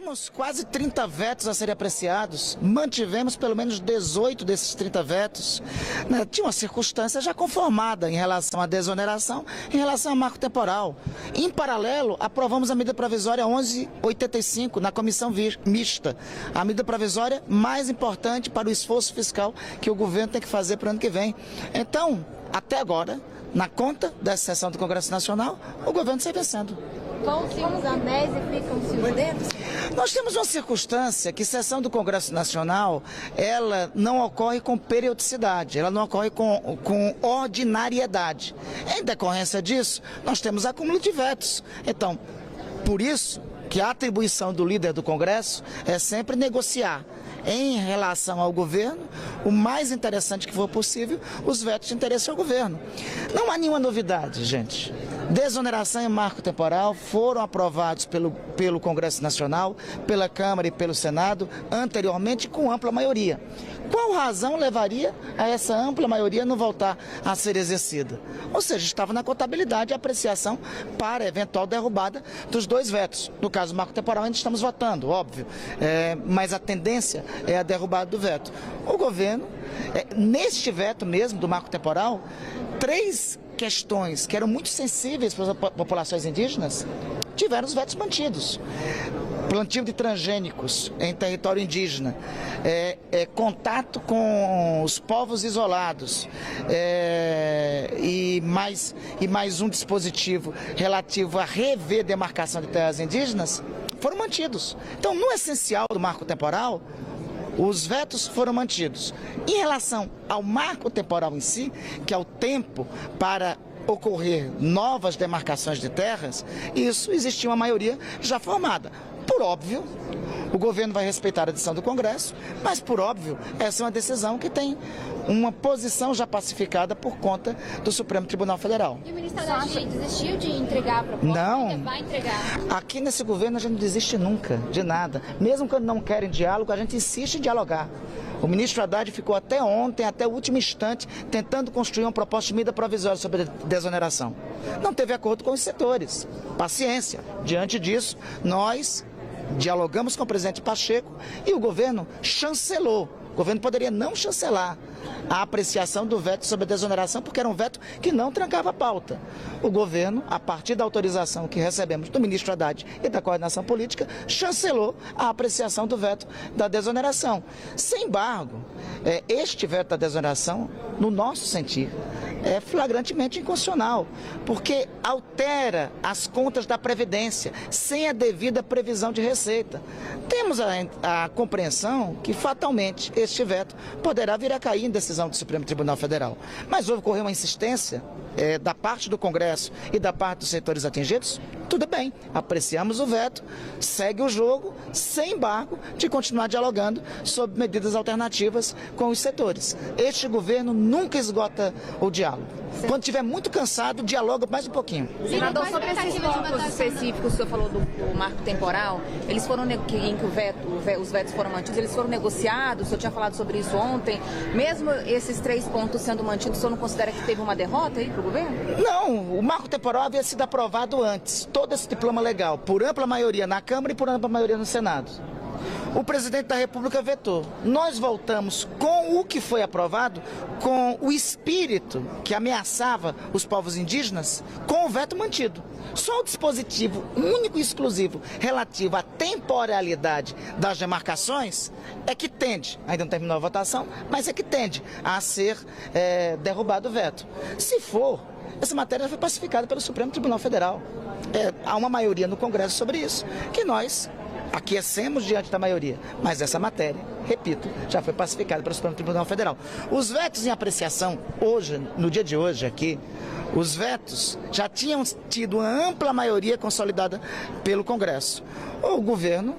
Temos quase 30 vetos a serem apreciados, mantivemos pelo menos 18 desses 30 vetos. Tinha uma circunstância já conformada em relação à desoneração, em relação ao marco temporal. Em paralelo, aprovamos a medida provisória 1185 na comissão mista, a medida provisória mais importante para o esforço fiscal que o governo tem que fazer para o ano que vem. Então, até agora, na conta dessa sessão do Congresso Nacional, o governo sai vencendo. Como os anéis ficam se mudando? Nós temos uma circunstância que sessão do Congresso Nacional, ela não ocorre com periodicidade, ela não ocorre com ordinariedade. Em decorrência disso, nós temos acúmulo de vetos. Então, por isso que a atribuição do líder do Congresso é sempre negociar em relação ao governo, o mais interessante que for possível, os vetos de interesse ao governo. Não há nenhuma novidade, gente. Desoneração e marco temporal foram aprovados pelo Congresso Nacional, pela Câmara e pelo Senado, anteriormente com ampla maioria. Qual razão levaria a essa ampla maioria não voltar a ser exercida? Ou seja, estava na contabilidade a apreciação para eventual derrubada dos dois vetos. No caso do marco temporal, ainda estamos votando, óbvio, mas a tendência é a derrubada do veto. O governo, neste veto mesmo do marco temporal, 3 questões que eram muito sensíveis para as populações indígenas tiveram os vetos mantidos. Plantio de transgênicos em território indígena, contato com os povos isolados e mais um dispositivo relativo a rever demarcação de terras indígenas foram mantidos. Então, no essencial do marco temporal, os vetos foram mantidos. Em relação ao marco temporal em si, que é o tempo para ocorrer novas demarcações de terras, isso existia uma maioria já formada. Por óbvio, o governo vai respeitar a decisão do Congresso, mas por óbvio, essa é uma decisão que tem uma posição já pacificada por conta do Supremo Tribunal Federal. E o ministro Haddad desistiu de entregar a proposta? Não. Ainda vai entregar? Aqui nesse governo a gente não desiste nunca de nada. Mesmo quando não querem diálogo, a gente insiste em dialogar. O ministro Haddad ficou até ontem, até o último instante, tentando construir uma proposta de medida provisória sobre desoneração. Não teve acordo com os setores. Paciência. Diante disso, nós dialogamos com o presidente Pacheco e o governo chancelou. O governo poderia não chancelar a apreciação do veto sobre a desoneração, porque era um veto que não trancava a pauta. O governo, a partir da autorização que recebemos do ministro Haddad e da coordenação política, chancelou a apreciação do veto da desoneração. Sem embargo, este veto da desoneração, no nosso sentir, é flagrantemente inconstitucional, porque altera as contas da Previdência sem a devida previsão de receita. Temos a compreensão que, fatalmente, este veto poderá vir a cair em decisão do Supremo Tribunal Federal. Mas ocorreu uma insistência da parte do Congresso e da parte dos setores atingidos. Tudo bem, apreciamos o veto, segue o jogo, sem embargo, de continuar dialogando sobre medidas alternativas com os setores. Este governo nunca esgota o diálogo. Quando estiver muito cansado, dialoga mais um pouquinho. Senador, sobre esses pontos específicos que o senhor falou do marco temporal, eles foram em que os vetos foram mantidos, eles foram negociados, o senhor tinha falado sobre isso ontem. Mesmo esses 3 pontos sendo mantidos, o senhor não considera que teve uma derrota aí para o governo? Não, o marco temporal havia sido aprovado antes, todo esse diploma legal, por ampla maioria na Câmara e por ampla maioria no Senado. O presidente da República vetou. Nós voltamos com o que foi aprovado, com o espírito que ameaçava os povos indígenas, com o veto mantido. Só o dispositivo único e exclusivo relativo à temporalidade das demarcações é que tende, ainda não terminou a votação, mas é que tende a ser derrubado o veto. Se for, essa matéria já foi pacificada pelo Supremo Tribunal Federal. Há uma maioria no Congresso sobre isso, que nós aquecemos diante da maioria, mas essa matéria, repito, já foi pacificada pelo Supremo Tribunal Federal. Os vetos em apreciação, hoje, no dia de hoje aqui, os vetos já tinham tido uma ampla maioria consolidada pelo Congresso. O governo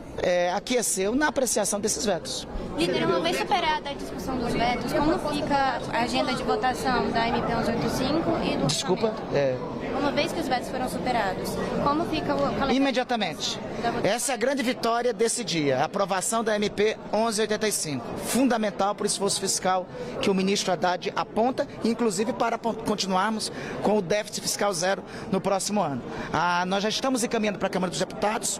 aqueceu na apreciação desses vetos. Líder, uma vez superada a discussão dos vetos, como fica a agenda de votação da MP 1185 e do Desculpa, Uma vez que os vetos foram superados, como fica o calendário? Imediatamente. Essa é a grande vitória desse dia, a aprovação da MP 1185, fundamental para o esforço fiscal que o ministro Haddad aponta, inclusive para continuarmos com o déficit fiscal zero no próximo ano. Nós já estamos encaminhando para a Câmara dos Deputados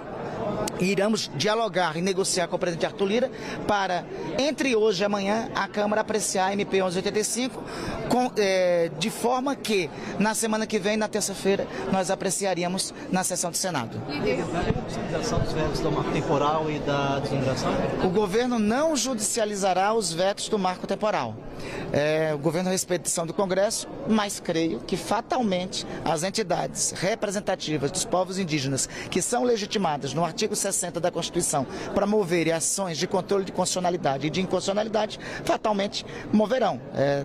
iremos dialogar e negociar com o presidente Arthur Lira para, entre hoje e amanhã, a Câmara apreciar a MP 1185, de forma que, na semana que vem, na terça-feira, nós apreciaríamos na sessão do Senado. A judicialização dos vetos do marco temporal e da desoneração? O governo não judicializará os vetos do marco temporal. O governo respeita a decisão do Congresso, mas creio que fatalmente as entidades representativas dos povos indígenas que são legitimadas no artigo 60 da Constituição para moverem ações de controle de constitucionalidade e de inconstitucionalidade, fatalmente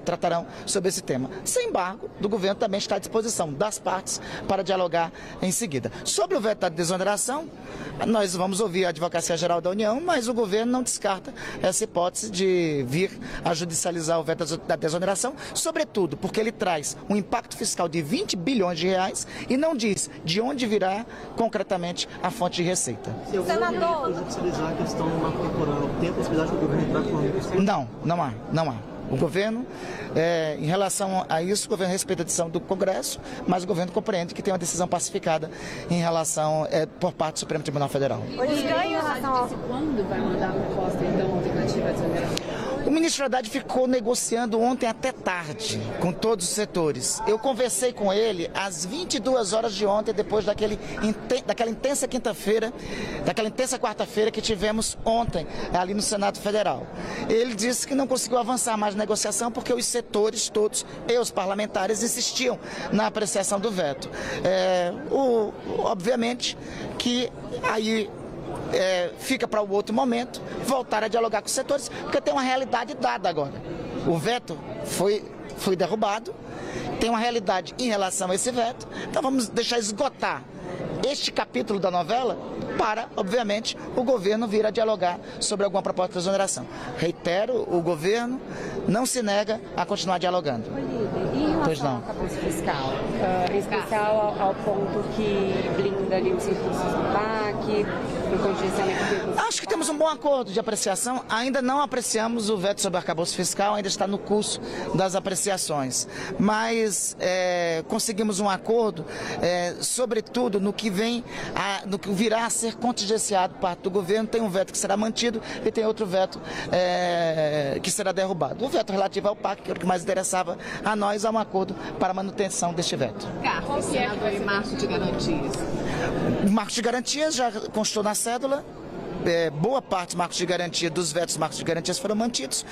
tratarão sobre esse tema. Sem embargo, do governo também está à disposição das partes para dialogar em seguida. Sobre o veto da desoneração, nós vamos ouvir a Advocacia Geral da União, mas o governo não descarta essa hipótese de vir a judicializar o veto da desoneração, sobretudo porque ele traz um impacto fiscal de 20 bilhões de reais e não diz de onde virá concretamente a fonte de receita. Se eu vou judicializar a questão do marco temporal, tem a possibilidade do governo entrar com isso? Não há. O governo, em relação a isso, o governo respeita a decisão do Congresso, mas o governo compreende que tem uma decisão pacificada em relação, por parte do Supremo Tribunal Federal. Os ganhos quando vai mandar a proposta, então, alternativa à desoneração? O ministro Haddad ficou negociando ontem até tarde com todos os setores. Eu conversei com ele às 22 horas de ontem, depois daquela intensa quinta-feira, daquela intensa quarta-feira que tivemos ontem ali no Senado Federal. Ele disse que não conseguiu avançar mais na negociação porque os setores todos e os parlamentares insistiam na apreciação do veto. Obviamente que aí fica para o outro momento voltar a dialogar com os setores, porque tem uma realidade dada agora. O veto foi derrubado, tem uma realidade em relação a esse veto, então vamos deixar esgotar este capítulo da novela para, obviamente, o governo vir a dialogar sobre alguma proposta de exoneração. Reitero, o governo não se nega a continuar dialogando. Em relação ao arcabouço fiscal, em especial ao ponto que blinda ali os recursos do PAC, do contingenciamento de recursos. Acho que temos um bom acordo de apreciação. Ainda não apreciamos o veto sobre o arcabouço fiscal, ainda está no curso das apreciações. Mas conseguimos um acordo, sobretudo no que virá a ser contingenciado por parte do governo. Tem um veto que será mantido e tem outro veto que será derrubado. O veto relativo ao PAC, que é o que mais interessava a nós, há um acordo para a manutenção deste veto. Carlos, senador, e marco de garantias? O marco de garantias já constou na cédula. Boa parte dos marcos de garantia, dos vetos marcos de garantias foram mantidos.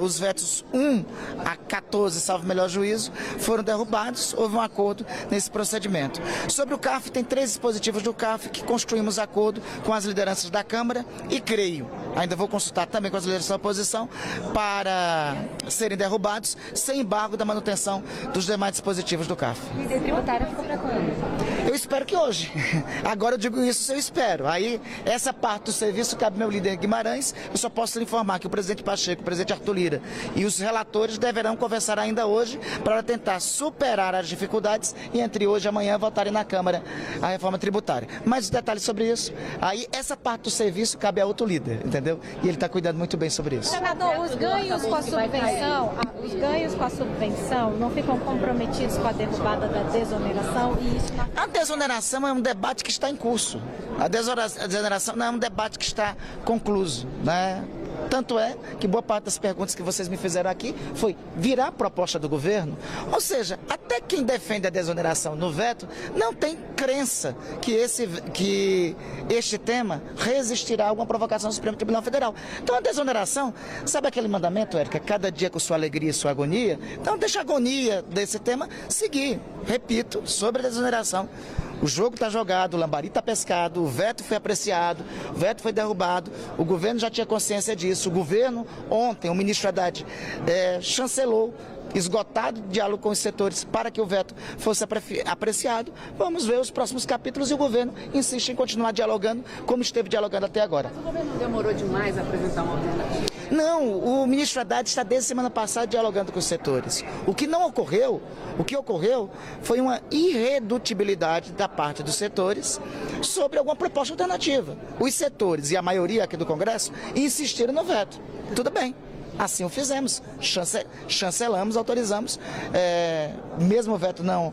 Os vetos 1 a 14, salvo melhor juízo, foram derrubados. Houve um acordo nesse procedimento. Sobre o CARF, tem 3 dispositivos do CARF que construímos acordo com as lideranças da Câmara e creio, ainda vou consultar também com as lideranças da oposição, para serem derrubados sem embargo da manutenção dos demais dispositivos do CARF. A medida tributária ficou para quando? Eu espero que hoje. Agora eu digo isso se eu espero. Aí, essa parte do serviço cabe meu líder Guimarães. Eu só posso lhe informar que o presidente Pacheco, o presidente Arthur Lira e os relatores deverão conversar ainda hoje para tentar superar as dificuldades e entre hoje e amanhã votarem na Câmara a reforma tributária. Mas os detalhes sobre isso, aí essa parte do serviço cabe a outro líder, entendeu? E ele está cuidando muito bem sobre isso. Senador, os ganhos com a subvenção não ficam comprometidos com a derrubada da desoneração e isso não... A desoneração é um debate que está em curso. A desoneração não é um debate que está concluso, né? Tanto é que boa parte das perguntas que vocês me fizeram aqui virá a proposta do governo. Ou seja, até quem defende a desoneração no veto não tem crença que este tema resistirá a alguma provocação do Supremo Tribunal Federal. Então a desoneração, sabe aquele mandamento, Érica? Cada dia com sua alegria e sua agonia? Então deixa a agonia desse tema seguir. Repito, sobre a desoneração. O jogo está jogado, o lambari está pescado, o veto foi apreciado, o veto foi derrubado, o governo já tinha consciência disso. O governo, ontem, o ministro Haddad chancelou, esgotado o diálogo com os setores para que o veto fosse apreciado. Vamos ver os próximos capítulos e o governo insiste em continuar dialogando como esteve dialogando até agora. Mas o governo demorou demais a apresentar uma alternativa? Não, o ministro Haddad está desde semana passada dialogando com os setores. O que ocorreu foi uma irredutibilidade da parte dos setores sobre alguma proposta alternativa. Os setores e a maioria aqui do Congresso insistiram no veto. Tudo bem. Assim o fizemos, chancelamos, autorizamos, mesmo o veto não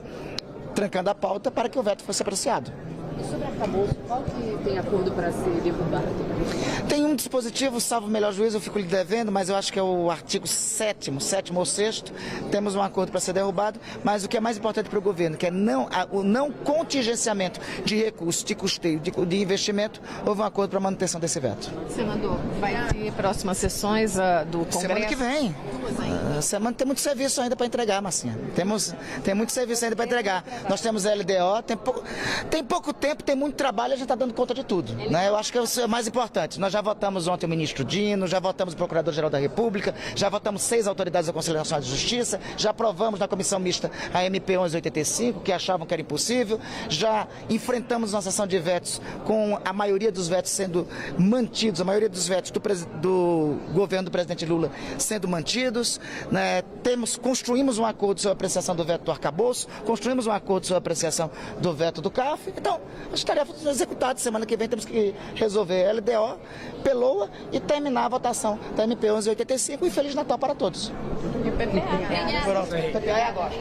trancando a pauta, para que o veto fosse apreciado. E sobre a arcabouço, qual que tem acordo para ser derrubado? Tem um dispositivo, salvo o melhor juízo, eu fico lhe devendo, mas eu acho que é o artigo 7º ou 6º, temos um acordo para ser derrubado, mas o que é mais importante para o governo, que é o não contingenciamento de recursos, de custeio, de investimento, houve um acordo para a manutenção desse veto. Senador, vai ter próximas sessões do Congresso? Semana que vem. Semana tem muito serviço ainda para entregar, Marcinha. Tem muito serviço ainda para entregar. Nós temos a LDO, tem pouco tempo, tem muito trabalho, a gente está dando conta de tudo. Né? Eu acho que é o mais importante. Nós já votamos ontem o ministro Dino, já votamos o Procurador-Geral da República, já votamos 6 autoridades da Conselho Nacional de Justiça, já aprovamos na comissão mista a MP 1185, que achavam que era impossível, já enfrentamos uma sessão de vetos com a maioria dos vetos sendo mantidos, a maioria dos vetos do governo do presidente Lula sendo mantidos, né? Construímos um acordo sobre a apreciação do veto do arcabouço, construímos um acordo sobre a apreciação do veto do CAF. Então, as tarefas estão executadas. Semana que vem temos que resolver a LDO, PELOA e terminar a votação da MP 1185. E Feliz Natal para todos. PPA. PPA é agora.